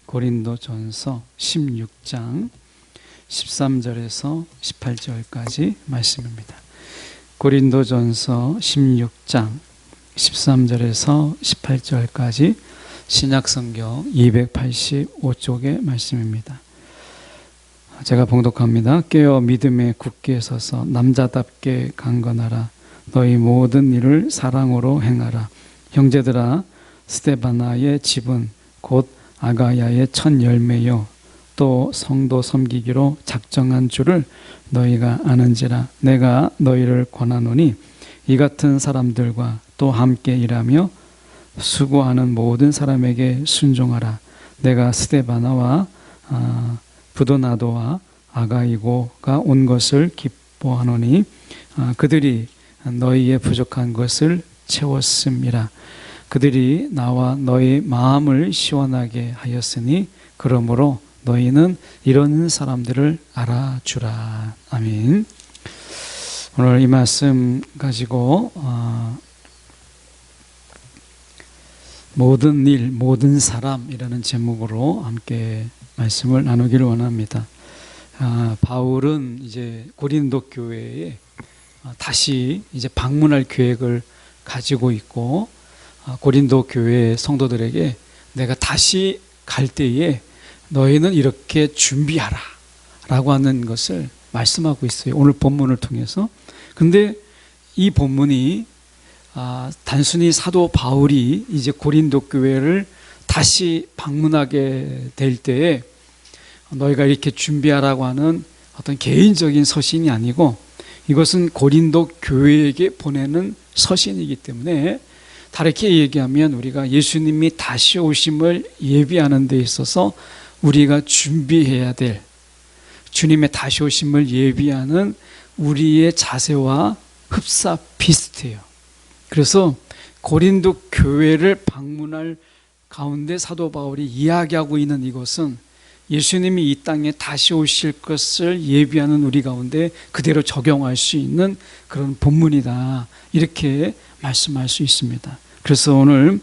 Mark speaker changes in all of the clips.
Speaker 1: 고린도전서 16장 13절에서 18절까지 말씀입니다. 고린도전서 16장 13절에서 18절까지 신약성경 285쪽의 말씀입니다. 제가 봉독합니다. 깨어 믿음에 굳게 서서 남자답게 강건하라. 너희 모든 일을 사랑으로 행하라. 형제들아, 스데바나의 집은 곧 아가야의 첫 열매요 또 성도 섬기기로 작정한 줄을 너희가 아는지라. 내가 너희를 권하노니 이 같은 사람들과 또 함께 일하며 수고하는 모든 사람에게 순종하라. 내가 스데바나와 부도나도와 아가이고가 온 것을 기뻐하노니 그들이 너희의 부족한 것을 채웠음이라. 그들이 나와 너희 마음을 시원하게 하였으니 그러므로 너희는 이런 사람들을 알아주라. 아멘. 오늘 이 말씀 가지고 모든 일, 모든 사람이라는 제목으로 함께 말씀을 나누기를 원합니다. 바울은 이제 고린도 교회에 다시 이제 방문할 계획을 가지고 있고, 고린도 교회 성도들에게 내가 다시 갈 때에 너희는 이렇게 준비하라 라고 하는 것을 말씀하고 있어요. 오늘 본문을 통해서. 근데 이 본문이 단순히 사도 바울이 이제 고린도 교회를 다시 방문하게 될 때에 너희가 이렇게 준비하라고 하는 어떤 개인적인 서신이 아니고 이것은 고린도 교회에게 보내는 서신이기 때문에, 다르게 얘기하면 우리가 예수님이 다시 오심을 예비하는 데 있어서 우리가 준비해야 될, 주님의 다시 오심을 예비하는 우리의 자세와 흡사 비슷해요. 그래서 고린도 교회를 방문할 가운데 사도 바울이 이야기하고 있는 이것은 예수님이 이 땅에 다시 오실 것을 예비하는 우리 가운데 그대로 적용할 수 있는 그런 본문이다, 이렇게 말씀할 수 있습니다. 그래서 오늘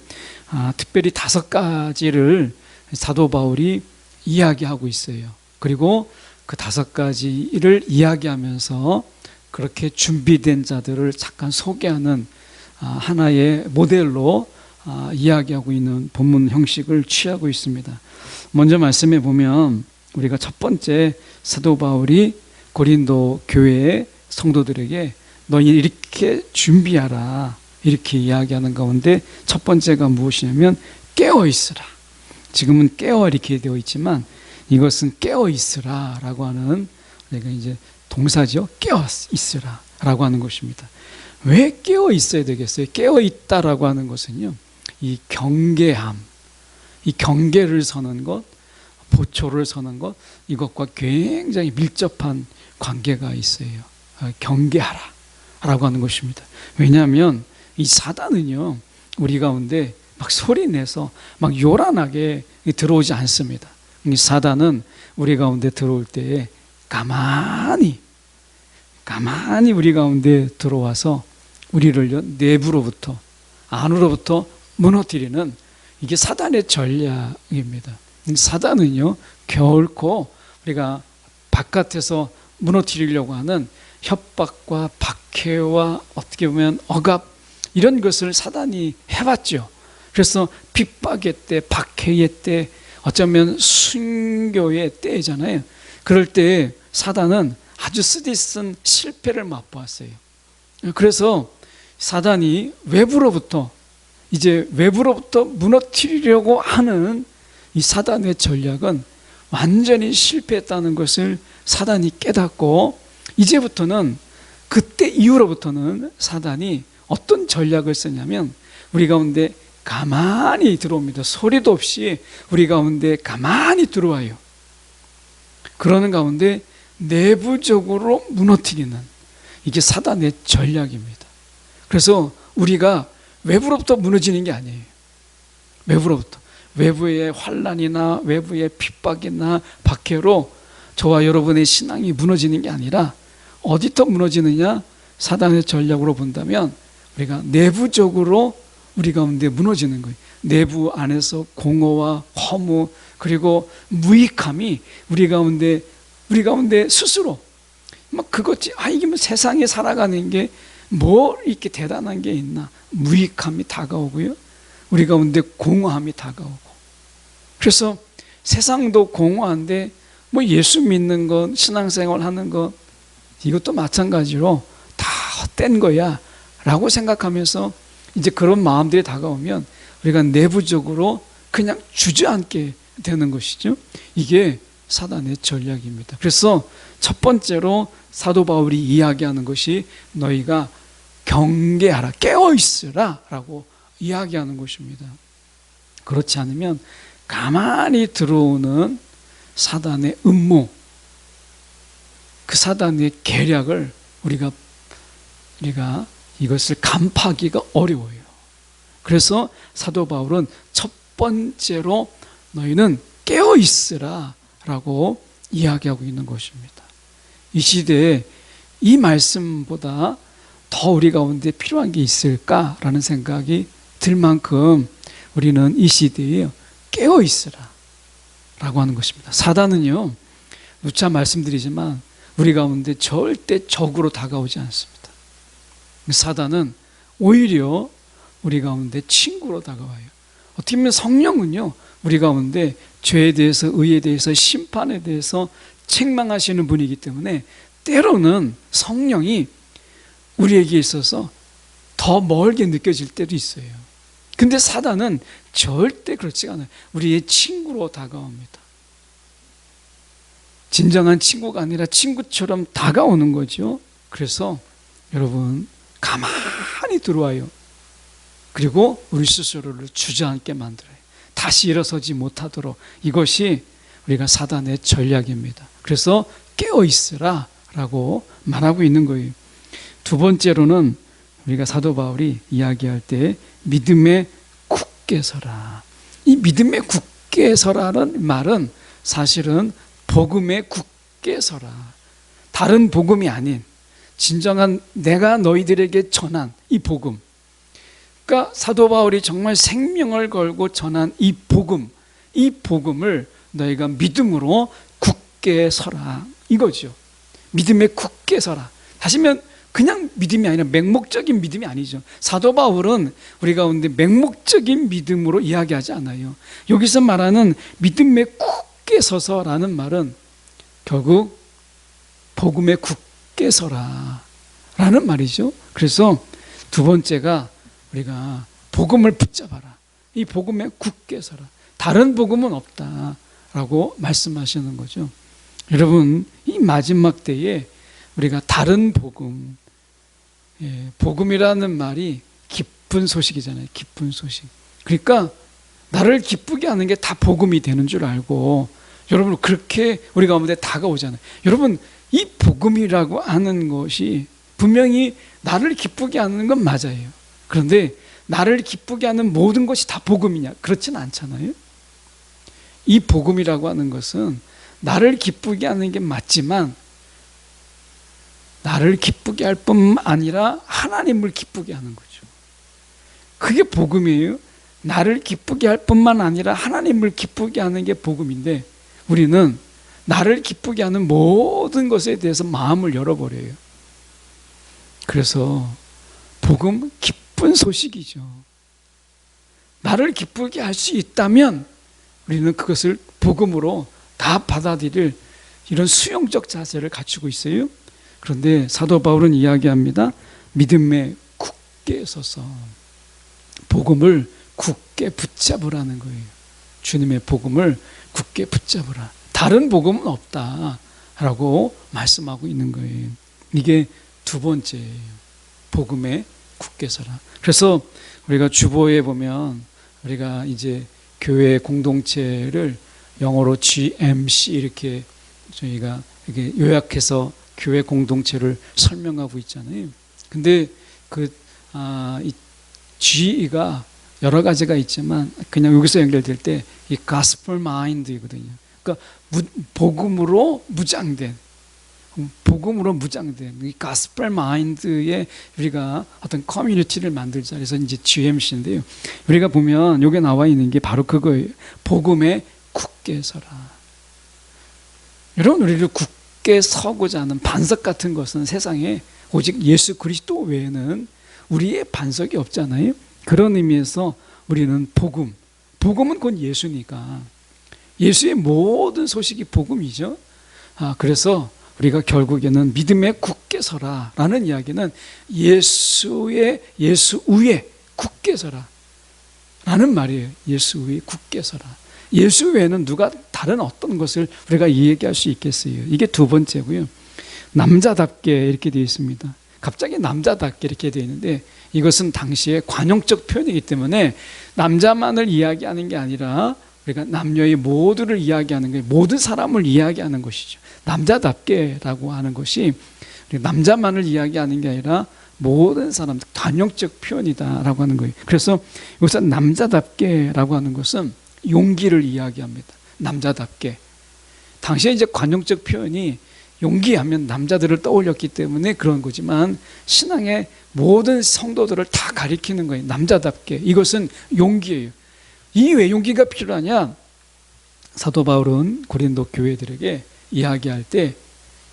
Speaker 1: 특별히 5가지를 사도 바울이 이야기하고 있어요. 그리고 그 5가지를 이야기하면서 그렇게 준비된 자들을 잠깐 소개하는 하나의 모델로 이야기하고 있는 본문 형식을 취하고 있습니다. 먼저 말씀해 보면 우리가 첫 번째 사도 바울이 고린도 교회의 성도들에게 너희 이렇게 준비하라, 이렇게 이야기하는 가운데 첫 번째가 무엇이냐면 깨어 있으라. 지금은 깨어 이렇게 되어 있지만 이것은 깨어 있으라 라고 하는, 우리가 이제 동사죠. 깨어 있으라 라고 하는 것입니다. 왜 깨어 있어야 되겠어요? 깨어 있다라고 하는 것은요, 이 경계함, 이 경계를 서는 것, 보초를 서는 것, 이것과 굉장히 밀접한 관계가 있어요. 경계하라 라고 하는 것입니다. 왜냐하면 이 사단은요, 우리 가운데 막 소리내서 막 요란하게 들어오지 않습니다. 이 사단은 우리 가운데 들어올 때에 가만히 우리 가운데 들어와서 우리를 내부로부터, 안으로부터 무너뜨리는, 이게 사단의 전략입니다. 사단은요, 결코 우리가 바깥에서 무너뜨리려고 하는 협박과 박해와 어떻게 보면 억압, 이런 것을 사단이 해봤죠. 그래서 핍박의 때, 박해의 때, 어쩌면 순교의 때잖아요. 그럴 때 사단은 아주 쓰디쓴 실패를 맛보았어요. 그래서 사단이 외부로부터 무너뜨리려고 하는 이 사단의 전략은 완전히 실패했다는 것을 사단이 깨닫고, 이제부터는, 그때 이후로부터는 사단이 어떤 전략을 쓰냐면 우리 가운데 가만히 들어옵니다. 소리도 없이 우리 가운데 가만히 들어와요. 그러는 가운데 내부적으로 무너뜨리는, 이게 사단의 전략입니다. 그래서 우리가 외부로부터 무너지는 게 아니에요. 외부의 환난이나 외부의 핍박이나 박해로 저와 여러분의 신앙이 무너지는 게 아니라 어디부터 무너지느냐? 사단의 전략으로 본다면 우리가 내부적으로 우리 가운데 무너지는 거예요. 내부 안에서 공허와 허무, 그리고 무익함이 우리 가운데 스스로 막 그것이 이게 뭐 세상에 살아가는 게 뭐 이렇게 대단한 게 있나, 무익함이 다가오고요, 우리 가운데 공허함이 다가오고. 그래서 세상도 공허한데 뭐 예수 믿는 것, 신앙생활 하는 것, 이것도 마찬가지로 다 헛된 거야 라고 생각하면서 이제 그런 마음들이 다가오면 우리가 내부적으로 그냥 주저앉게 되는 것이죠. 이게 사단의 전략입니다. 그래서 첫 번째로 사도 바울이 이야기하는 것이 너희가 경계하라, 깨어있으라 라고 이야기하는 것입니다. 그렇지 않으면 가만히 들어오는 사단의 음모, 그 사단의 계략을 우리가 이것을 간파하기가 어려워요. 그래서 사도 바울은 첫 번째로 너희는 깨어있으라 라고 이야기하고 있는 것입니다. 이 시대에 이 말씀보다 더 우리 가운데 필요한 게 있을까라는 생각이 들 만큼 우리는 이 시대에 깨어있으라 라고 하는 것입니다. 사단은요, 누차 말씀드리지만 우리 가운데 절대 적으로 다가오지 않습니다. 사단은 오히려 우리 가운데 친구로 다가와요. 어떻게 보면 성령은요, 우리 가운데 죄에 대해서, 의에 대해서, 심판에 대해서 책망하시는 분이기 때문에 때로는 성령이 우리에게 있어서 더 멀게 느껴질 때도 있어요. 근데 사단은 절대 그렇지가 않아요. 우리의 친구로 다가옵니다. 진정한 친구가 아니라 친구처럼 다가오는 거죠. 그래서 여러분, 가만히 들어와요. 그리고 우리 스스로를 주저앉게 만들어요. 다시 일어서지 못하도록. 이것이 우리가 사단의 전략입니다. 그래서 깨어있으라 라고 말하고 있는 거예요. 두 번째로는 우리가 사도 바울이 이야기할 때 믿음에 굳게 서라. 이 믿음에 굳게 서라는 말은 사실은 복음에 굳게 서라, 다른 복음이 아닌 진정한 내가 너희들에게 전한 이 복음, 그러니까 사도 바울이 정말 생명을 걸고 전한 이 복음, 이 복음을 너희가 믿음으로 굳게 서라 이거죠. 믿음에 굳게 서라. 다시면 그냥 믿음이 아니라 맹목적인 믿음이 아니죠. 사도 바울은 우리 가운데 맹목적인 믿음으로 이야기하지 않아요. 여기서 말하는 믿음에 굳게 서서라는 말은 결국 복음에 굳게 서라 라는 말이죠. 그래서 두 번째가 우리가 복음을 붙잡아라. 이 복음에 굳게 서라. 다른 복음은 없다 라고 말씀하시는 거죠. 여러분, 이 마지막 때에 우리가 다른 복음, 복음이라는 말이 기쁜 소식이잖아요. 기쁜 소식. 그러니까 나를 기쁘게 하는 게 다 복음이 되는 줄 알고 여러분 그렇게 우리 가운데 다가오잖아요. 여러분, 이 복음이라고 하는 것이 분명히 나를 기쁘게 하는 건 맞아요. 그런데 나를 기쁘게 하는 모든 것이 다 복음이냐? 그렇진 않잖아요. 이 복음이라고 하는 것은 나를 기쁘게 하는 게 맞지만 나를 기쁘게 할 뿐만 아니라 하나님을 기쁘게 하는 거죠. 그게 복음이에요. 나를 기쁘게 할 뿐만 아니라 하나님을 기쁘게 하는 게 복음인데 우리는 나를 기쁘게 하는 모든 것에 대해서 마음을 열어버려요. 그래서 복음, 기쁜 소식이죠. 나를 기쁘게 할 수 있다면 우리는 그것을 복음으로 다 받아들일 이런 수용적 자세를 갖추고 있어요. 그런데 사도 바울은 이야기합니다. 믿음에 굳게 서서 복음을 굳게 붙잡으라는 거예요. 주님의 복음을 굳게 붙잡으라. 다른 복음은 없다라고 말씀하고 있는 거예요. 이게 두 번째예요. 복음에 굳게 서라. 그래서 우리가 주보에 보면 우리가 이제 교회 공동체를 영어로 GMC 이렇게 저희가 이렇게 요약해서 교회 공동체를 설명하고 있잖아요. 근데 이 G가 여러 가지가 있지만 그냥 여기서 연결될 때 이 gospel mind이거든요. 그러니까 복음으로 무장된 이 gospel mind에 우리가 어떤 커뮤니티를 만들자 해서 이제 GMC인데요. 우리가 보면 여기 나와 있는 게 바로 그거예요. 복음에 굳게 서라. 여러분, 우리를 굳게 서고자 하는 반석 같은 것은 세상에 오직 예수 그리스도 외에는 우리의 반석이 없잖아요. 그런 의미에서 우리는 복음은 곧 예수니까 예수의 모든 소식이 복음이죠. 그래서 우리가 결국에는 믿음에 굳게 서라라는 이야기는 예수 위에 굳게 서라 라는 말이에요. 예수 위에 굳게 서라. 예수 외에는 누가 다른 어떤 것을 우리가 얘기할 수 있겠어요. 이게 두 번째고요. 남자답게 이렇게 되어 있습니다. 갑자기 남자답게 이렇게 되어 있는데 이것은 당시의 관용적 표현이기 때문에 남자만을 이야기하는 게 아니라 우리가 남녀의 모두를 이야기하는 거예요. 모든 사람을 이야기하는 것이죠. 남자답게라고 하는 것이 남자만을 이야기하는 게 아니라 모든 사람, 관용적 표현이다라고 하는 거예요. 그래서 여기서 남자답게라고 하는 것은 용기를 이야기합니다. 남자답게. 당시에 이제 관용적 표현이 용기하면 남자들을 떠올렸기 때문에 그런 거지만 신앙의 모든 성도들을 다 가리키는 거예요. 남자답게. 이것은 용기예요. 이 왜 용기가 필요하냐? 사도 바울은 고린도 교회들에게 이야기할 때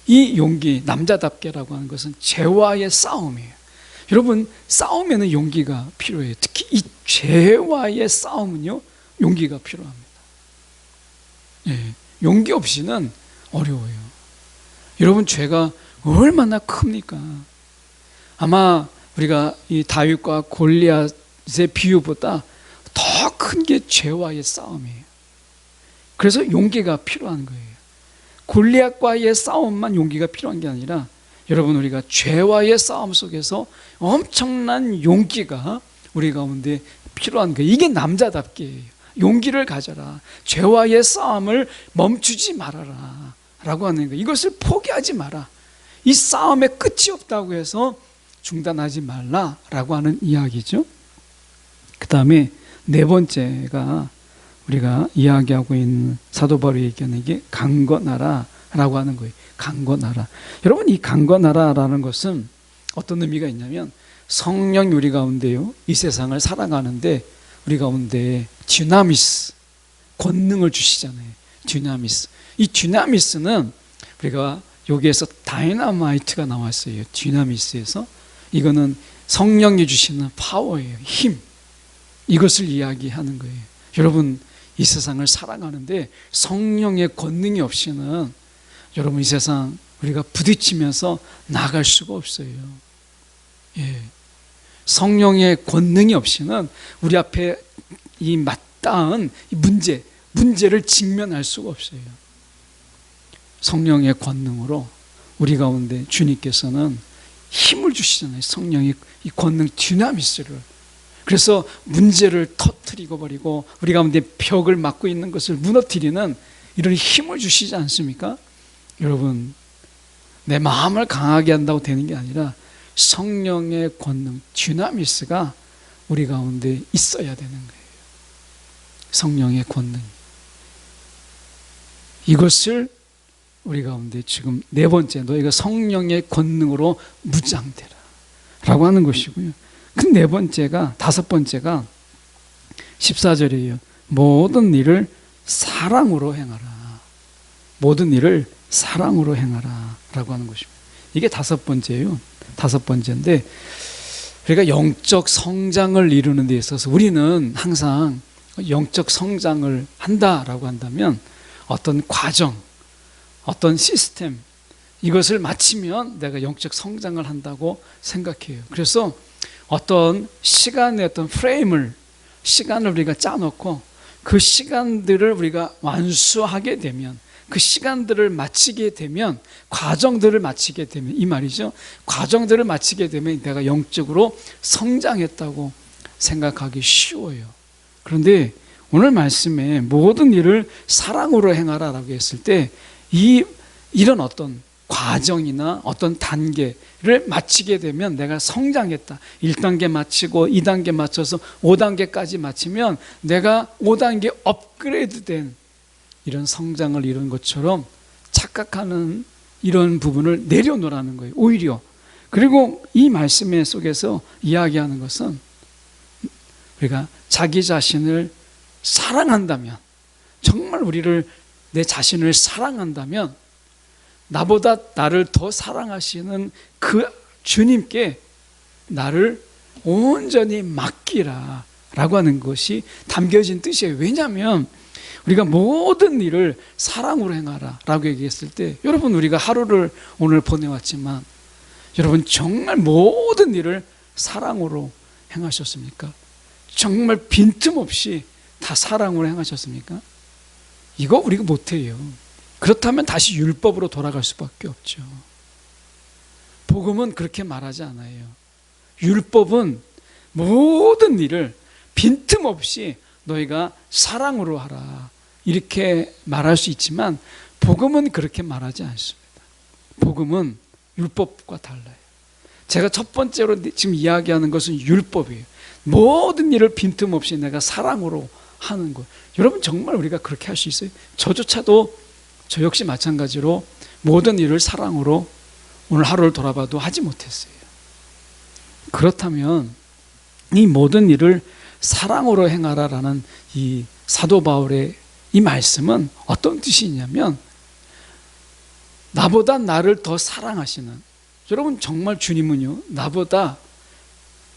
Speaker 1: 이 용기, 남자답게라고 하는 것은 죄와의 싸움이에요. 여러분, 싸움에는 용기가 필요해요. 특히 이 죄와의 싸움은요, 용기가 필요합니다. 예, 용기 없이는 어려워요. 여러분, 죄가 얼마나 큽니까? 아마 우리가 이 다윗과 골리앗의 비유보다 더 큰 게 죄와의 싸움이에요. 그래서 용기가 필요한 거예요. 골리앗과의 싸움만 용기가 필요한 게 아니라 여러분, 우리가 죄와의 싸움 속에서 엄청난 용기가 우리 가운데 필요한 거예요. 이게 남자답게예요. 용기를 가져라. 죄와의 싸움을 멈추지 말아라 라고 하는 거예요. 이것을 포기하지 마라. 이 싸움에 끝이 없다고 해서 중단하지 말라라고 하는 이야기죠. 그 다음에 네 번째가 우리가 이야기하고 있는 사도 바울이 얘기하는 게 강건하라라고 하는 거예요. 강건하라. 여러분, 이 강건하라라는 것은 어떤 의미가 있냐면 성령이 우리 가운데요, 이 세상을 살아가는데 우리 가운데 디나미스, 권능을 주시잖아요. 디나미스. 이 디나미스는 우리가 여기에서 다이너마이트가 나왔어요. 디나미스에서. 이거는 성령이 주시는 파워예요. 힘. 이것을 이야기하는 거예요. 여러분, 이 세상을 살아가는데 성령의 권능이 없이는 여러분, 이 세상 우리가 부딪히면서 나갈 수가 없어요. 예. 성령의 권능이 없이는 우리 앞에 이 맞닿은 문제를 직면할 수가 없어요. 성령의 권능으로 우리 가운데 주님께서는 힘을 주시잖아요. 성령의 이 권능 디나미스를. 그래서 문제를 터뜨리고 버리고 우리 가운데 벽을 막고 있는 것을 무너뜨리는 이런 힘을 주시지 않습니까? 여러분, 내 마음을 강하게 한다고 되는 게 아니라 성령의 권능, 디나미스가 우리 가운데 있어야 되는 거예요. 성령의 권능. 이것을 우리 가운데 지금 네 번째, 너희가 성령의 권능으로 무장되라 라고 하는 것이고요. 그 네 번째가, 다섯 번째가 14절이에요. 모든 일을 사랑으로 행하라. 모든 일을 사랑으로 행하라 라고 하는 것입니다. 이게 다섯 번째예요. 다섯 번째인데, 우리가 영적 성장을 이루는 데 있어서 우리는 항상 영적 성장을 한다라고 한다면 어떤 과정, 어떤 시스템, 이것을 마치면 내가 영적 성장을 한다고 생각해요. 그래서 어떤 시간의 어떤 시간을 우리가 짜놓고 그 시간들을 우리가 완수하게 되면, 그 시간들을 마치게 되면, 과정들을 마치게 되면, 이 말이죠. 과정들을 마치게 되면 내가 영적으로 성장했다고 생각하기 쉬워요. 그런데 오늘 말씀에 모든 일을 사랑으로 행하라라고 했을 때 이런 어떤 과정이나 어떤 단계를 마치게 되면 내가 성장했다. 1단계 마치고 2단계 맞춰서 5단계까지 마치면 내가 5단계 업그레이드된 이런 성장을 이룬 것처럼 착각하는 이런 부분을 내려놓으라는 거예요. 오히려. 그리고 이 말씀 속에서 이야기하는 것은 우리가 자기 자신을 사랑한다면, 정말 우리를, 내 자신을 사랑한다면 나보다 나를 더 사랑하시는 그 주님께 나를 온전히 맡기라 라고 하는 것이 담겨진 뜻이에요. 왜냐하면 우리가 모든 일을 사랑으로 행하라 라고 얘기했을 때, 여러분, 우리가 하루를 오늘 보내왔지만 여러분 정말 모든 일을 사랑으로 행하셨습니까? 정말 빈틈없이 다 사랑으로 행하셨습니까? 이거 우리가 못해요. 그렇다면 다시 율법으로 돌아갈 수밖에 없죠. 복음은 그렇게 말하지 않아요. 율법은 모든 일을 빈틈없이 너희가 사랑으로 하라 이렇게 말할 수 있지만, 복음은 그렇게 말하지 않습니다. 복음은 율법과 달라요. 제가 첫 번째로 지금 이야기하는 것은 율법이에요. 모든 일을 빈틈없이 내가 사랑으로 하는 것. 여러분, 정말 우리가 그렇게 할 수 있어요? 저조차도, 저 역시 마찬가지로 모든 일을 사랑으로 오늘 하루를 돌아봐도 하지 못했어요. 그렇다면 이 모든 일을 사랑으로 행하라라는 이 사도 바울의 이 말씀은 어떤 뜻이냐면, 나보다 나를 더 사랑하시는, 여러분 정말 주님은요, 나보다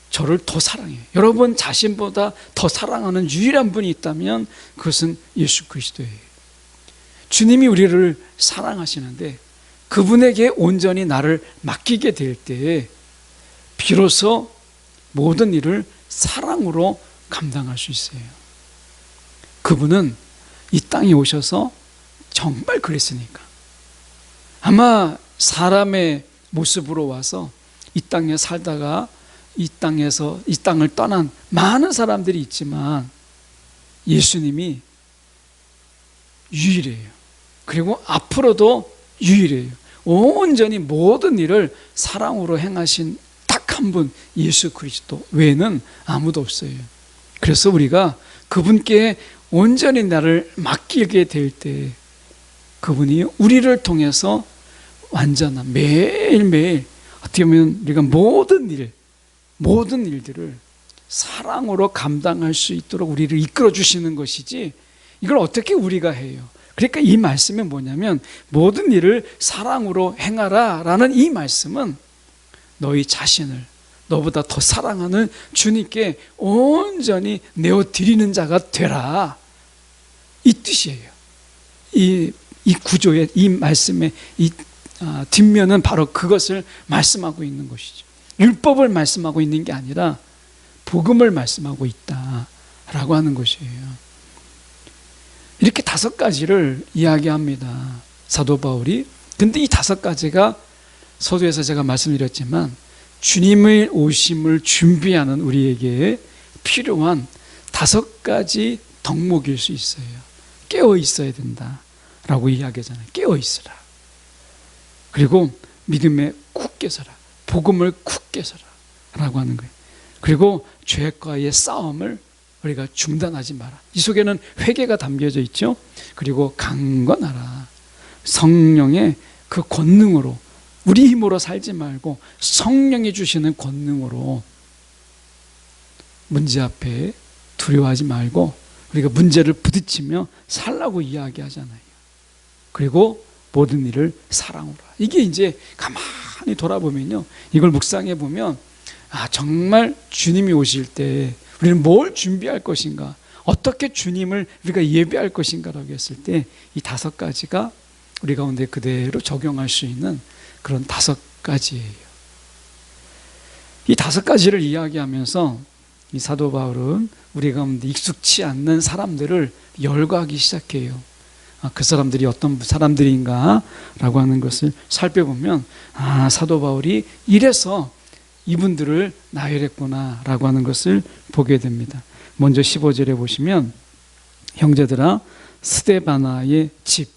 Speaker 1: 저를 더 사랑해요. 여러분 자신보다 더 사랑하는 유일한 분이 있다면 그것은 예수 그리스도예요. 주님이 우리를 사랑하시는데 그분에게 온전히 나를 맡기게 될 때 비로소 모든 일을 사랑으로 감당할 수 있어요. 그분은 이 땅에 오셔서 정말 그랬으니까. 아마 사람의 모습으로 와서 이 땅에 살다가 이 땅에서 이 땅을 떠난 많은 사람들이 있지만 예수님이 유일해요. 그리고 앞으로도 유일해요. 온전히 모든 일을 사랑으로 행하신 딱 한 분, 예수 그리스도 외에는 아무도 없어요. 그래서 우리가 그분께 온전히 나를 맡기게 될 때 그분이 우리를 통해서 완전한, 매일매일 어떻게 보면 우리가 모든 일들을 사랑으로 감당할 수 있도록 우리를 이끌어 주시는 것이지, 이걸 어떻게 우리가 해요? 그러니까 이 말씀은 뭐냐면, 모든 일을 사랑으로 행하라 라는 이 말씀은 너희 자신을 너보다 더 사랑하는 주님께 온전히 내어드리는 자가 되라, 이 뜻이에요. 이 구조의, 이 말씀의 이 뒷면은 바로 그것을 말씀하고 있는 것이죠. 율법을 말씀하고 있는 게 아니라 복음을 말씀하고 있다라고 하는 것이에요. 이렇게 5가지를 이야기합니다, 사도 바울이. 근데 이 5가지가 서두에서 제가 말씀드렸지만 주님의 오심을 준비하는 우리에게 필요한 5가지 덕목일 수 있어요. 깨어 있어야 된다라고 이야기하잖아요. 깨어 있으라. 그리고 믿음에 굳게 서라. 복음을 굳게 서라 라고 하는 거예요. 그리고 죄과의 싸움을 우리가 중단하지 마라. 이 속에는 회개가 담겨져 있죠. 그리고 강건하라. 성령의 그 권능으로, 우리 힘으로 살지 말고 성령이 주시는 권능으로 문제 앞에 두려워하지 말고 우리가 문제를 부딪히며 살라고 이야기하잖아요. 그리고 모든 일을 사랑으로. 이게 이제 가만히 돌아보면요, 이걸 묵상해 보면, 정말 주님이 오실 때 우리는 뭘 준비할 것인가, 어떻게 주님을 우리가 예배할 것인가라고 했을 때 이 5가지가 우리 가운데 그대로 적용할 수 있는 그런 5가지예요. 이 5가지를 이야기하면서 이 사도 바울은 우리 가운데 익숙치 않는 사람들을 열거하기 시작해요. 그 사람들이 어떤 사람들인가 라고 하는 것을 살펴보면, 사도 바울이 이래서 이분들을 나열했구나 라고 하는 것을 보게 됩니다. 먼저 15절에 보시면, 형제들아, 스데바나의 집,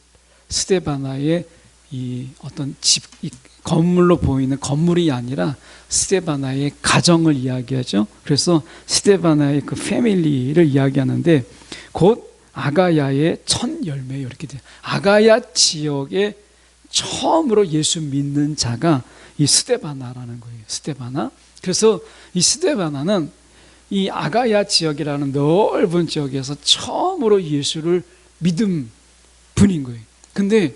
Speaker 1: 스데바나의 이 어떤 집, 이 건물로 보이는 건물이 아니라 스데바나의 가정을 이야기하죠. 그래서 스데바나의 그 패밀리를 이야기하는데, 곧 아가야의 첫 열매예요. 이렇게 돼요. 아가야 지역에 처음으로 예수 믿는 자가 이 스데바나라는 거예요. 스데바나. 그래서 이 스데바나는 이 아가야 지역이라는 넓은 지역에서 처음으로 예수를 믿음 분인 거예요. 근데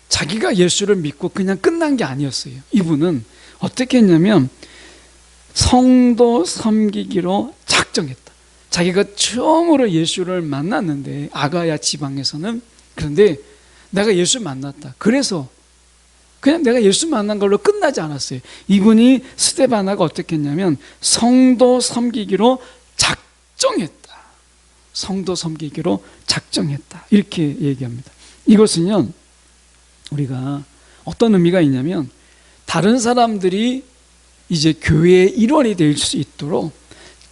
Speaker 1: 자기가 예수를 믿고 그냥 끝난 게 아니었어요. 이분은 어떻게 했냐면 성도 섬기기로 작정했다. 자기가 처음으로 예수를 만났는데 아가야 지방에서는, 그런데 내가 예수 만났다. 그래서 그냥 내가 예수 만난 걸로 끝나지 않았어요. 이분이 스데바나가 어떻게 했냐면 성도 섬기기로 작정했다. 성도 섬기기로 작정했다. 이렇게 얘기합니다. 이것은요, 우리가 어떤 의미가 있냐면 다른 사람들이 이제 교회의 일원이 될 수 있도록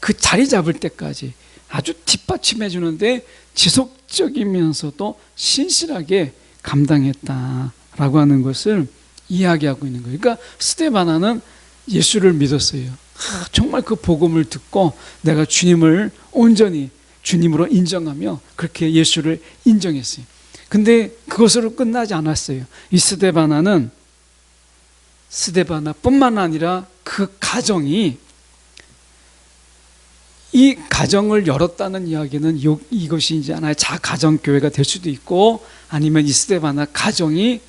Speaker 1: 그 자리 잡을 때까지 아주 뒷받침해 주는데 지속적이면서도 신실하게 감당했다라고 하는 것을 이야기하고 있는 거예요. 그러니까 스데바나는 예수를 믿었어요. 정말 그 복음을 듣고 내가 주님을 온전히 주님으로 인정하며 그렇게 예수를 인정했어요. 근데 그것으로 끝나지 않았어요. 이 스데바나뿐만 아니라 그 가정이, 이 가정을 열었다는 이야기는 이것이 이제 하나의 자가정교회가 될 수도 있고, 아니면 이 스데바나 가정이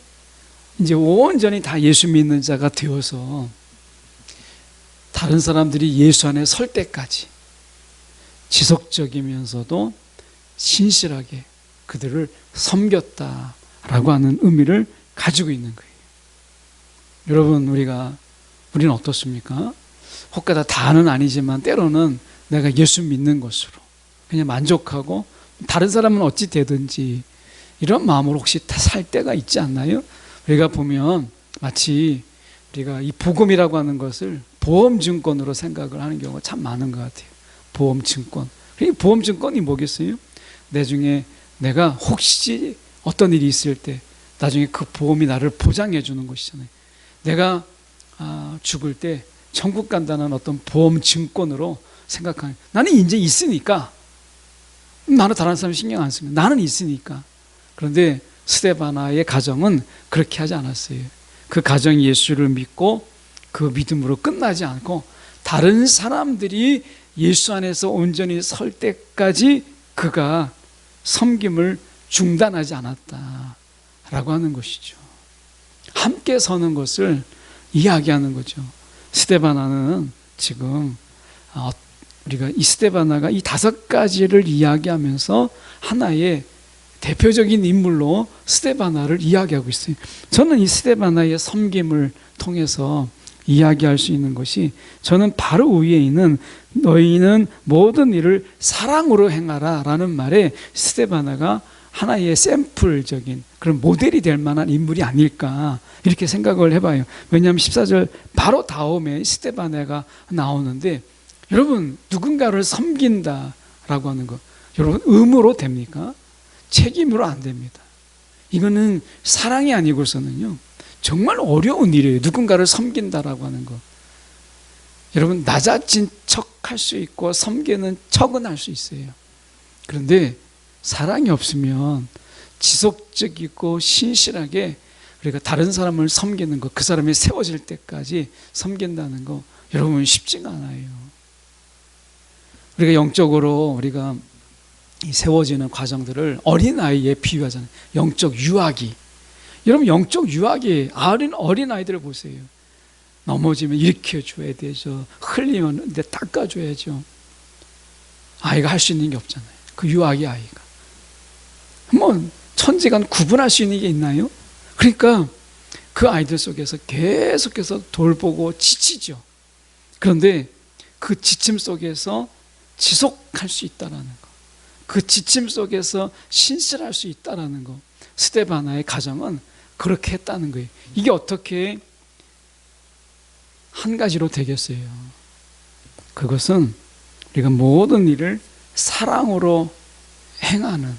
Speaker 1: 이제 온전히 다 예수 믿는 자가 되어서 다른 사람들이 예수 안에 설 때까지 지속적이면서도 신실하게 그들을 섬겼다라고 하는 의미를 가지고 있는 거예요. 여러분, 우리는 어떻습니까? 혹가다 다는 아니지만 때로는 내가 예수 믿는 것으로 그냥 만족하고 다른 사람은 어찌 되든지 이런 마음으로 혹시 살 때가 있지 않나요? 우리가 보면 마치 우리가 이 복음이라고 하는 것을 보험증권으로 생각을 하는 경우가 참 많은 것 같아요. 보험증권. 이 보험증권이 뭐겠어요? 나중에 내가 혹시 어떤 일이 있을 때 나중에 그 보험이 나를 보장해 주는 것이잖아요. 내가 죽을 때 천국 간다는 어떤 보험증권으로 생각하는, 나는 이제 있으니까 나는 다른 사람 신경 안 씁니다. 나는 있으니까. 그런데 스데바나의 가정은 그렇게 하지 않았어요. 그 가정이 예수를 믿고 그 믿음으로 끝나지 않고 다른 사람들이 예수 안에서 온전히 설 때까지 그가 섬김을 중단하지 않았다라고 하는 것이죠. 함께 서는 것을 이야기하는 거죠. 스데바나는 지금 우리가 이 스데바나가 이 5가지를 이야기하면서 하나의 대표적인 인물로 스데바나를 이야기하고 있어요. 저는 이 스데바나의 섬김을 통해서 이야기할 수 있는 것이, 저는 바로 위에 있는 너희는 모든 일을 사랑으로 행하라 라는 말에 스데바나가 하나의 샘플적인 그런 모델이 될 만한 인물이 아닐까 이렇게 생각을 해봐요. 왜냐하면 14절 바로 다음에 스데바나가 나오는데, 여러분, 누군가를 섬긴다라고 하는 것, 여러분, 의무로 됩니까? 책임으로 안 됩니다. 이거는 사랑이 아니고서는요 정말 어려운 일이에요. 누군가를 섬긴다라고 하는 것. 여러분, 낮아진 척 할 수 있고 섬기는 척은 할 수 있어요. 그런데 사랑이 없으면 지속적이고 신실하게 우리가 다른 사람을 섬기는 것, 그 사람이 세워질 때까지 섬긴다는 거, 여러분, 쉽지가 않아요. 우리가 영적으로 우리가 세워지는 과정들을 어린아이에 비유하잖아요. 영적 유아기. 여러분, 영적 유아기, 어린 아이들을 보세요. 넘어지면 일으켜줘야 되죠. 흘리면 닦아줘야죠. 아이가 할 수 있는 게 없잖아요. 그 유아기 아이가. 뭐 천지간 구분할 수 있는 게 있나요? 그러니까 그 아이들 속에서 계속해서 돌보고 지치죠. 그런데 그 지침 속에서 지속할 수 있다는 거, 그 지침 속에서 신실할 수 있다는 거, 스데바나의 가정은 그렇게 했다는 거예요. 이게 어떻게 한 가지로 되겠어요? 그것은 우리가 모든 일을 사랑으로 행하는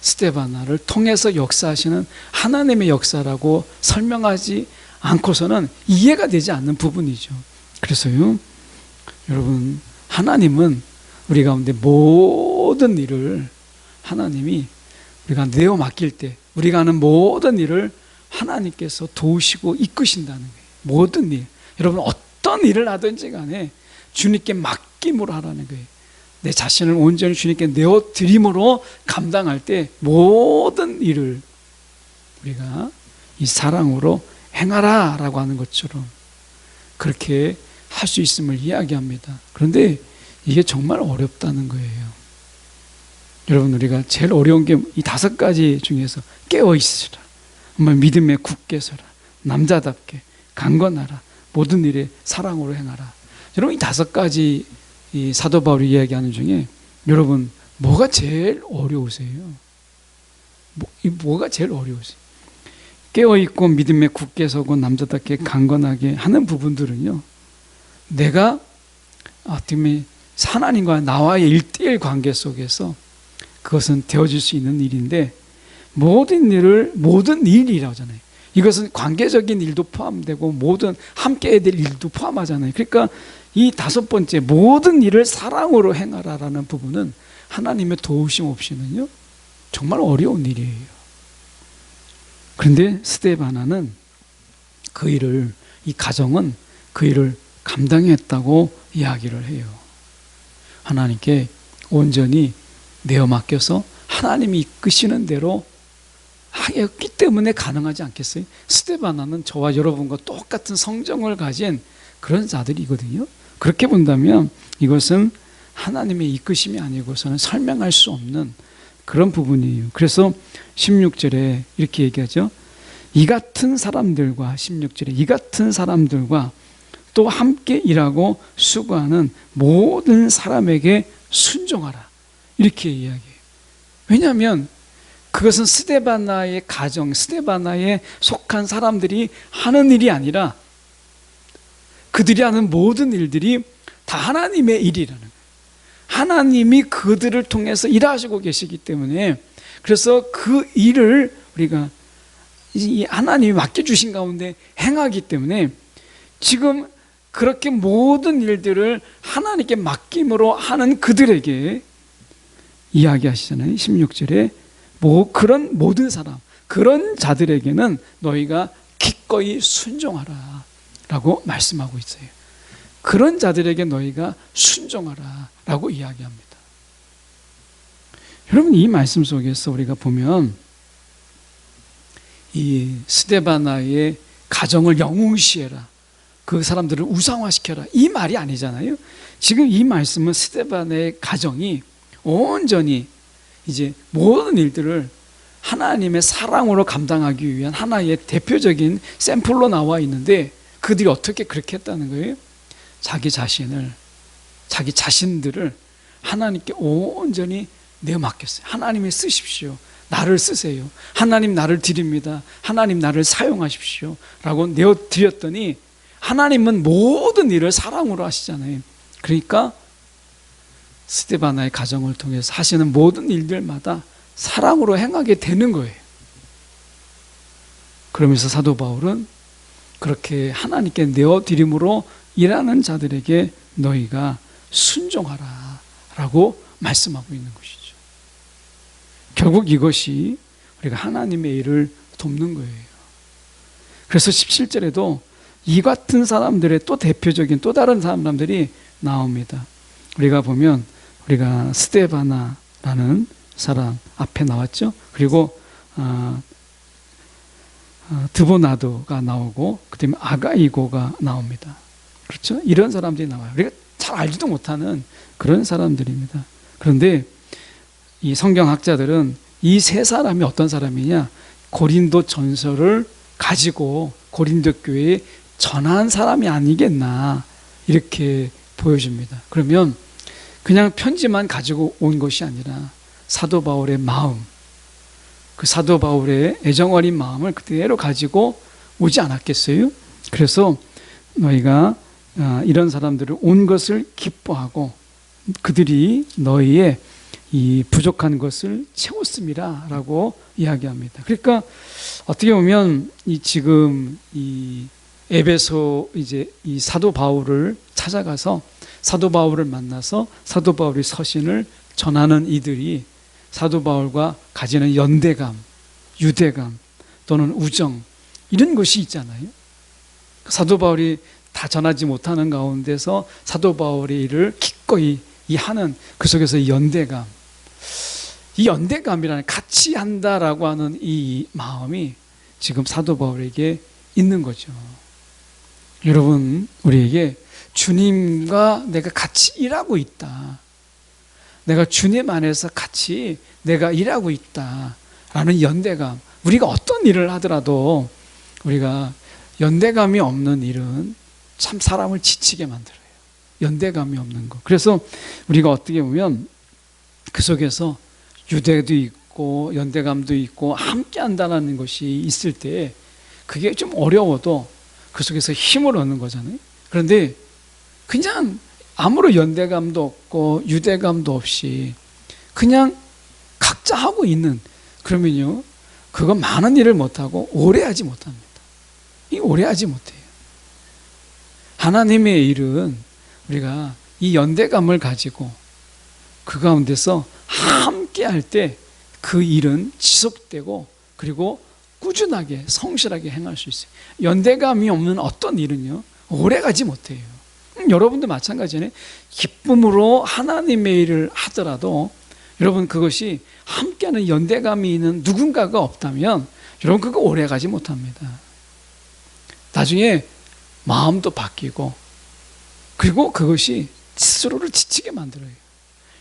Speaker 1: 스데바나를 통해서 역사하시는 하나님의 역사라고 설명하지 않고서는 이해가 되지 않는 부분이죠. 그래서요, 여러분, 하나님은 우리 가운데 모든 일을 하나님이 우리가 내어 맡길 때 우리가 하는 모든 일을 하나님께서 도우시고 이끄신다는 거예요. 모든 일. 여러분, 어떤 일을 하든지 간에 주님께 맡김으로 하라는 거예요. 내 자신을 온전히 주님께 내어드림으로 감당할 때 모든 일을 우리가 이 사랑으로 행하라 라고 하는 것처럼 그렇게 할 수 있음을 이야기합니다. 그런데 이게 정말 어렵다는 거예요. 여러분, 우리가 제일 어려운 게 이 5가지 중에서 깨어 있으라, 정말 믿음에 굳게 서라, 남자답게 강건하라, 모든 일에 사랑으로 행하라. 여러분, 이 5가지 이 사도 바울이 이야기하는 중에 여러분 뭐가 제일 어려우세요? 뭐가 제일 어려우세요? 깨어있고 믿음에 굳게 서고 남자답게 강건하게 하는 부분들은요, 내가 어떻게 하나님과 나와의 1:1 관계 속에서 그것은 되어질 수 있는 일인데, 모든 일이라고 하잖아요. 이것은 관계적인 일도 포함되고 모든 함께 해야 될 일도 포함하잖아요. 그러니까 이 5번째 모든 일을 사랑으로 행하라라는 부분은 하나님의 도우심 없이는요 정말 어려운 일이에요. 그런데 스데바나는 이 가정은 그 일을 감당했다고 이야기를 해요. 하나님께 온전히 내어 맡겨서 하나님이 이끄시는 대로 하였기 때문에 가능하지 않겠어요? 스데바나는 저와 여러분과 똑같은 성정을 가진 그런 자들이거든요. 그렇게 본다면 이것은 하나님의 이끄심이 아니고서는 설명할 수 없는 그런 부분이에요. 그래서 16절에 이렇게 얘기하죠. 16절에 이 같은 사람들과 또 함께 일하고 수고하는 모든 사람에게 순종하라, 이렇게 이야기해요. 왜냐하면 그것은 스데바나의 가정, 스데바나에 속한 사람들이 하는 일이 아니라 그들이 하는 모든 일들이 다 하나님의 일이라는 거예요. 하나님이 그들을 통해서 일하시고 계시기 때문에, 그래서 그 일을 우리가 이 하나님이 맡겨주신 가운데 행하기 때문에 지금 그렇게 모든 일들을 하나님께 맡김으로 하는 그들에게 이야기하시잖아요. 16절에 그런 모든 사람, 그런 자들에게는 너희가 기꺼이 순종하라 라고 말씀하고 있어요. 그런 자들에게 너희가 순종하라 라고 이야기합니다. 여러분, 이 말씀 속에서 우리가 보면 이 스데바나의 가정을 영웅시해라, 그 사람들을 우상화시켜라, 이 말이 아니잖아요. 지금 이 말씀은 스데바나의 가정이 온전히 이제 모든 일들을 하나님의 사랑으로 감당하기 위한 하나의 대표적인 샘플로 나와 있는데, 그들이 어떻게 그렇게 했다는 거예요? 자기 자신들을 하나님께 온전히 내어 맡겼어요. 하나님이 쓰십시오, 나를 쓰세요, 하나님 나를 드립니다, 하나님 나를 사용하십시오 라고 내어 드렸더니 하나님은 모든 일을 사랑으로 하시잖아요. 그러니까 스데바나의 가정을 통해서 하시는 모든 일들마다 사랑으로 행하게 되는 거예요. 그러면서 사도 바울은 그렇게 하나님께 내어드림으로 일하는 자들에게 너희가 순종하라 라고 말씀하고 있는 것이죠. 결국 이것이 우리가 하나님의 일을 돕는 거예요. 그래서 17절에도 이 같은 사람들의 또 대표적인 또 다른 사람들이 나옵니다. 우리가 보면 우리가 스데바나라는 사람 앞에 나왔죠. 그리고 드보나도가 나오고 그다음에 아가이고가 나옵니다. 그렇죠? 이런 사람들이 나와요. 우리가 잘 알지도 못하는 그런 사람들입니다. 그런데 이 성경학자들은 이 세 사람이 어떤 사람이냐, 고린도 전서를 가지고 고린도 교회에 전한 사람이 아니겠나, 이렇게 보여집니다. 그러면 그냥 편지만 가지고 온 것이 아니라 사도 바울의 마음, 그 사도 바울의 애정어린 마음을 그대로 가지고 오지 않았겠어요? 그래서 너희가 이런 사람들을 온 것을 기뻐하고 그들이 너희의 이 부족한 것을 채웠음이라 라고 이야기합니다. 그러니까 어떻게 보면 지금 이 에베소 이제 이 사도 바울을 찾아가서 사도 바울을 만나서 사도 바울의 서신을 전하는 이들이 사도 바울과 가지는 연대감, 유대감 또는 우정, 이런 것이 있잖아요. 사도 바울이 다 전하지 못하는 가운데서 사도 바울의 일을 기꺼이 이 하는 그 속에서 연대감, 이 연대감이라는 같이 한다라고 하는 이 마음이 지금 사도 바울에게 있는 거죠. 여러분, 우리에게 주님과 내가 같이 일하고 있다, 내가 주님 안에서 같이 내가 일하고 있다라는 연대감, 우리가 어떤 일을 하더라도 우리가 연대감이 없는 일은 참 사람을 지치게 만들어요. 연대감이 없는 것. 그래서 우리가 어떻게 보면 그 속에서 유대도 있고 연대감도 있고 함께 한다는 것이 있을 때 그게 좀 어려워도 그 속에서 힘을 얻는 거잖아요. 그런데 그냥 아무런 연대감도 없고 유대감도 없이 그냥 각자 하고 있는, 그러면요, 그거 많은 일을 못하고 오래 하지 못합니다. 오래 하지 못해요. 하나님의 일은 우리가 이 연대감을 가지고 그 가운데서 함께 할 때 그 일은 지속되고 그리고 꾸준하게 성실하게 행할 수 있어요. 연대감이 없는 어떤 일은요, 오래 가지 못해요. 여러분도 마찬가지네. 기쁨으로 하나님의 일을 하더라도 여러분 그것이 함께하는 연대감이 있는 누군가가 없다면 여러분 그거 오래 가지 못합니다. 나중에 마음도 바뀌고 그리고 그것이 스스로를 지치게 만들어요.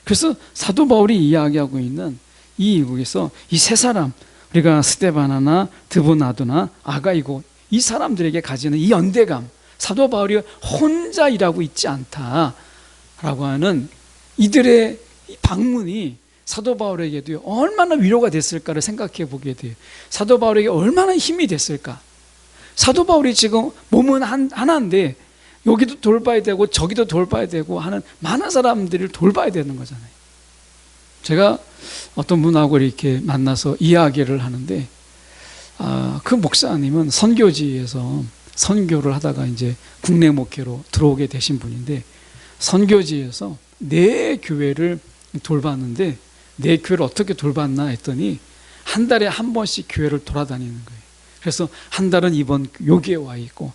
Speaker 1: 그래서 사도 바울이 이야기하고 있는 이 이국에서 이 세 사람, 우리가 스데바나나 드보나도나 아가이고 이 사람들에게 가지는 이 연대감, 사도 바울이 혼자 일하고 있지 않다라고 하는 이들의 방문이 사도 바울에게도 얼마나 위로가 됐을까를 생각해 보게 돼요. 사도 바울에게 얼마나 힘이 됐을까. 사도 바울이 지금 몸은 하나인데 여기도 돌봐야 되고 저기도 돌봐야 되고 하는 많은 사람들을 돌봐야 되는 거잖아요. 제가 어떤 분하고 이렇게 만나서 이야기를 하는데 그 목사님은 선교지에서 선교를 하다가 이제 국내 목회로 들어오게 되신 분인데 선교지에서 네 교회를 돌봤는데 네 교회를 어떻게 돌봤나 했더니 한 달에 한 번씩 교회를 돌아다니는 거예요. 그래서 한 달은 이번 여기에 와 있고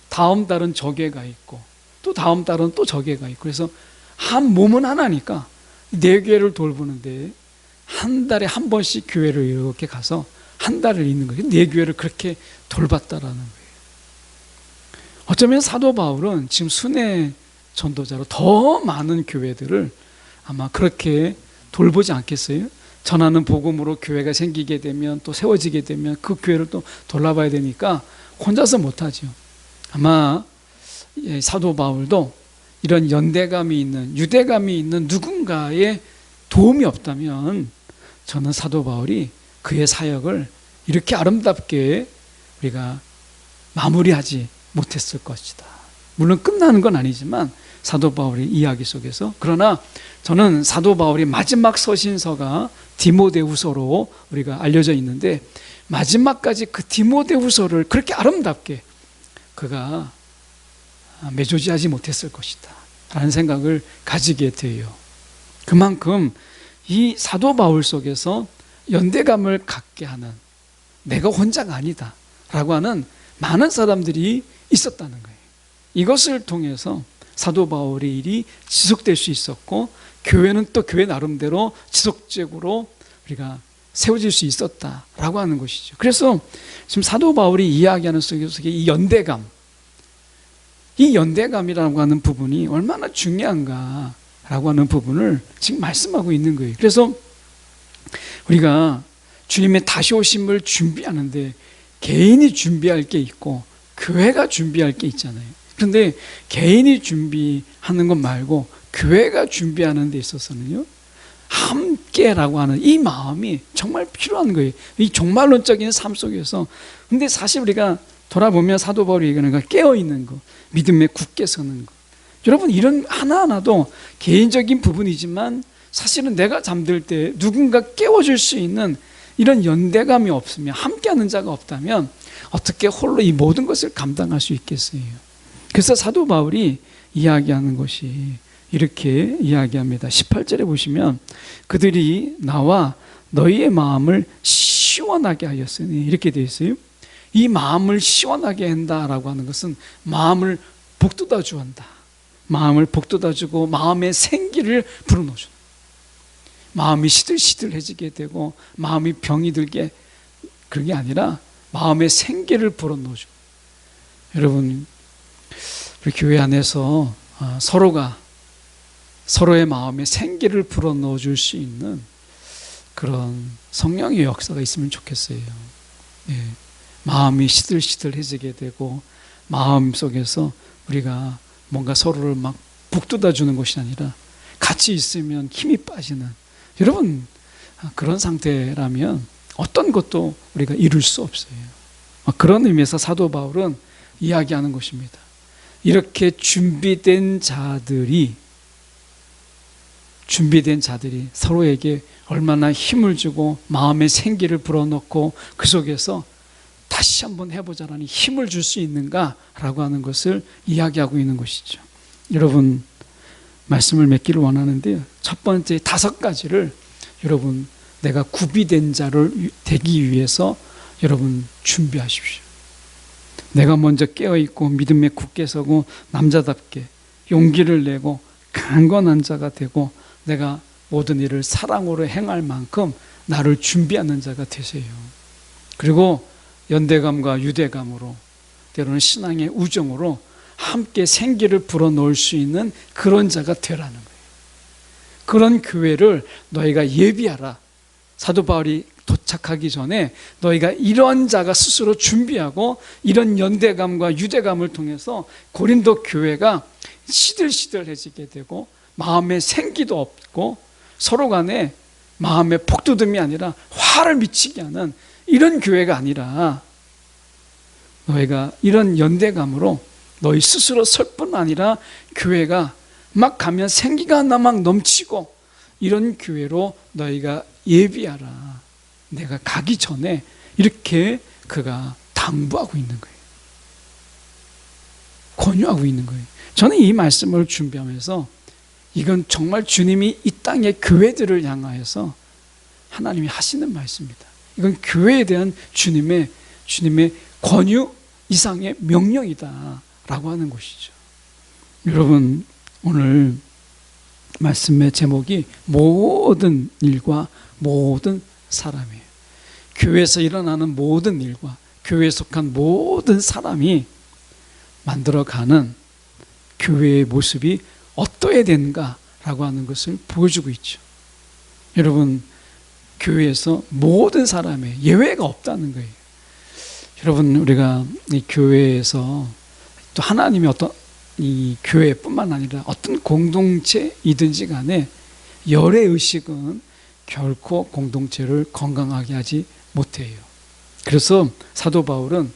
Speaker 1: 다음 달은 저기에 가 있고 또 다음 달은 또 저기에 가 있고 그래서 한 몸은 하나니까 네 교회를 돌보는데 한 달에 한 번씩 교회를 이렇게 가서 한 달을 있는 거예요. 네 교회를 그렇게 돌봤다라는 거예요. 어쩌면 사도 바울은 지금 순회 전도자로 더 많은 교회들을 아마 그렇게 돌보지 않겠어요? 전하는 복음으로 교회가 생기게 되면 또 세워지게 되면 그 교회를 또 돌아봐야 되니까 혼자서 못하죠. 아마 사도 바울도 이런 연대감이 있는 유대감이 있는 누군가의 도움이 없다면 저는 사도 바울이 그의 사역을 이렇게 아름답게 우리가 마무리하지 못했을 것이다. 물론 끝나는 건 아니지만 사도 바울의 이야기 속에서, 그러나 저는 사도 바울이 마지막 서신서가 디모데후서로 우리가 알려져 있는데 마지막까지 그 디모데후서를 그렇게 아름답게 그가 맺어지하지 못했을 것이다 라는 생각을 가지게 돼요. 그만큼 이 사도 바울 속에서 연대감을 갖게 하는, 내가 혼자가 아니다 라고 하는 많은 사람들이 있었다는 거예요. 이것을 통해서 사도 바울의 일이 지속될 수 있었고 교회는 또 교회 나름대로 지속적으로 우리가 세워질 수 있었다라고 하는 것이죠. 그래서 지금 사도 바울이 이야기하는 속에 이 연대감, 이 연대감이라고 하는 부분이 얼마나 중요한가라고 하는 부분을 지금 말씀하고 있는 거예요. 그래서 우리가 주님의 다시 오심을 준비하는데 개인이 준비할 게 있고 교회가 준비할 게 있잖아요. 그런데 개인이 준비하는 것 말고 교회가 준비하는 데 있어서는요, 함께라고 하는 이 마음이 정말 필요한 거예요. 이 종말론적인 삶 속에서. 근데 사실 우리가 돌아보면 사도 바울이 얘기하는 거, 깨어있는 거, 믿음에 굳게 서는 거, 여러분 이런 하나하나도 개인적인 부분이지만 사실은 내가 잠들 때 누군가 깨워줄 수 있는 이런 연대감이 없으면, 함께하는 자가 없다면 어떻게 홀로 이 모든 것을 감당할 수 있겠어요. 그래서 사도 바울이 이야기하는 것이 이렇게 이야기합니다. 18절에 보시면 그들이 나와 너희의 마음을 시원하게 하였으니, 이렇게 되어 있어요. 이 마음을 시원하게 한다라고 하는 것은 마음을 북돋아 주한다, 마음을 복돋아주고 마음의 생기를 불어넣어주는, 마음이 시들시들해지게 되고 마음이 병이 들게, 그게 아니라 마음의 생기를 불어넣어주는. 여러분, 우리 교회 안에서 서로가 서로의 마음에 생기를 불어넣어 줄 수 있는 그런 성령의 역사가 있으면 좋겠어요. 예. 마음이 시들시들해지게 되고 마음 속에서 우리가 뭔가 서로를 막 북돋아 주는 것이 아니라 같이 있으면 힘이 빠지는, 여러분 그런 상태라면 어떤 것도 우리가 이룰 수 없어요. 그런 의미에서 사도 바울은 이야기하는 것입니다. 이렇게 준비된 자들이 서로에게 얼마나 힘을 주고 마음의 생기를 불어넣고 그 속에서 다시 한번 해보자라는 힘을 줄 수 있는가라고 하는 것을 이야기하고 있는 것이죠. 여러분, 말씀을 맺기를 원하는데요, 첫 번째 5가지를 여러분, 내가 구비된 자를 되기 위해서 여러분 준비하십시오. 내가 먼저 깨어있고 믿음에 굳게 서고 남자답게 용기를 내고 강건한 자가 되고 내가 모든 일을 사랑으로 행할 만큼 나를 준비하는 자가 되세요. 그리고 연대감과 유대감으로, 때로는 신앙의 우정으로 함께 생기를 불어넣을 수 있는 그런 자가 되라는 거예요. 그런 교회를 너희가 예비하라. 사도 바울이 도착하기 전에 너희가 이런 자가 스스로 준비하고 이런 연대감과 유대감을 통해서 고린도 교회가 시들시들해지게 되고 마음에 생기도 없고 서로 간에 마음에 복돋음이 아니라 화를 미치게 하는 이런 교회가 아니라, 너희가 이런 연대감으로 너희 스스로 설 뿐 아니라 교회가 막 가면 생기가 하나 막 넘치고 이런 교회로 너희가 예비하라. 내가 가기 전에 이렇게 그가 당부하고 있는 거예요. 권유하고 있는 거예요. 저는 이 말씀을 준비하면서 이건 정말 주님이 이 땅의 교회들을 향하여서 하나님이 하시는 말씀입니다. 이건 교회에 대한 주님의 권유 이상의 명령이다라고 하는 것이죠. 여러분, 오늘 말씀의 제목이 모든 일과 모든 사람이에요. 교회에서 일어나는 모든 일과 교회에 속한 모든 사람이 만들어가는 교회의 모습이 어떠해야 되는가라고 하는 것을 보여주고 있죠. 여러분, 교회에서 모든 사람의 예외가 없다는 거예요. 여러분, 우리가 이 교회에서 또 하나님이 어떤 이 교회뿐만 아니라 어떤 공동체이든지 간에 열의 의식은 결코 공동체를 건강하게 하지 못해요. 그래서 사도 바울은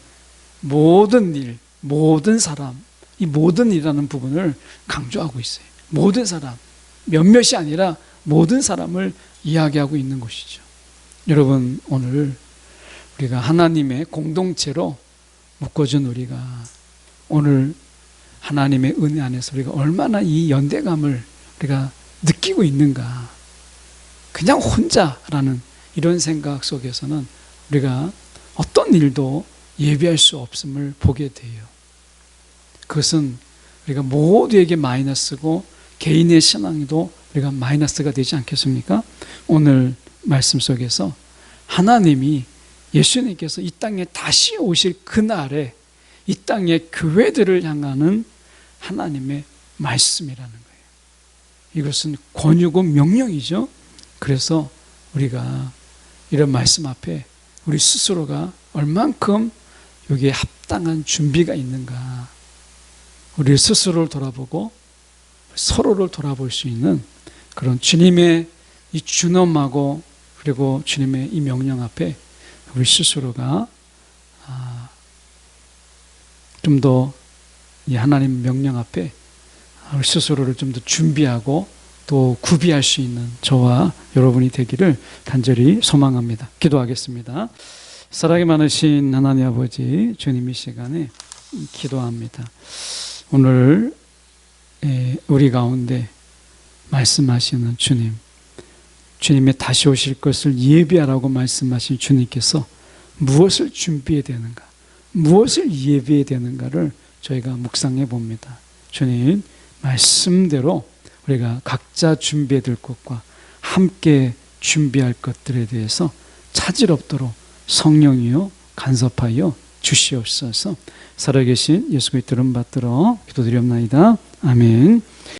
Speaker 1: 모든 일, 모든 사람, 이 모든 일이라는 부분을 강조하고 있어요. 모든 사람, 몇몇이 아니라 모든 사람을 이야기하고 있는 것이죠. 여러분, 오늘 우리가 하나님의 공동체로 묶어준 우리가 오늘 하나님의 은혜 안에서 우리가 얼마나 이 연대감을 우리가 느끼고 있는가. 그냥 혼자라는 이런 생각 속에서는 우리가 어떤 일도 예비할 수 없음을 보게 돼요. 그것은 우리가 모두에게 마이너스고 개인의 신앙에도 우리가 마이너스가 되지 않겠습니까? 오늘 말씀 속에서 하나님이 예수님께서 이 땅에 다시 오실 그날에 이 땅의 교회들을 향하는 하나님의 말씀이라는 거예요. 이것은 권유고 명령이죠. 그래서 우리가 이런 말씀 앞에 우리 스스로가 얼만큼 여기에 합당한 준비가 있는가, 우리 스스로를 돌아보고 서로를 돌아볼 수 있는 그런 주님의 이 준엄하고 그리고 주님의 이 명령 앞에 우리 스스로가 좀 더 이 하나님 명령 앞에 우리 스스로를 좀 더 준비하고 또 구비할 수 있는 저와 여러분이 되기를 간절히 소망합니다. 기도하겠습니다. 사랑이 많으신 하나님 아버지, 주님 이 시간에 기도합니다. 오늘 우리 가운데 말씀하시는 주님, 주님의 다시 오실 것을 예비하라고 말씀하신 주님께서 무엇을 준비해야 되는가, 무엇을 예비해야 되는가를 저희가 묵상해 봅니다. 주님, 말씀대로 우리가 각자 준비해야 될 것과 함께 준비할 것들에 대해서 차질 없도록 성령이요 간섭하여 주시옵소서. 살아계신 예수 그리스도 이름 받들어 기도드리옵나이다. 아멘.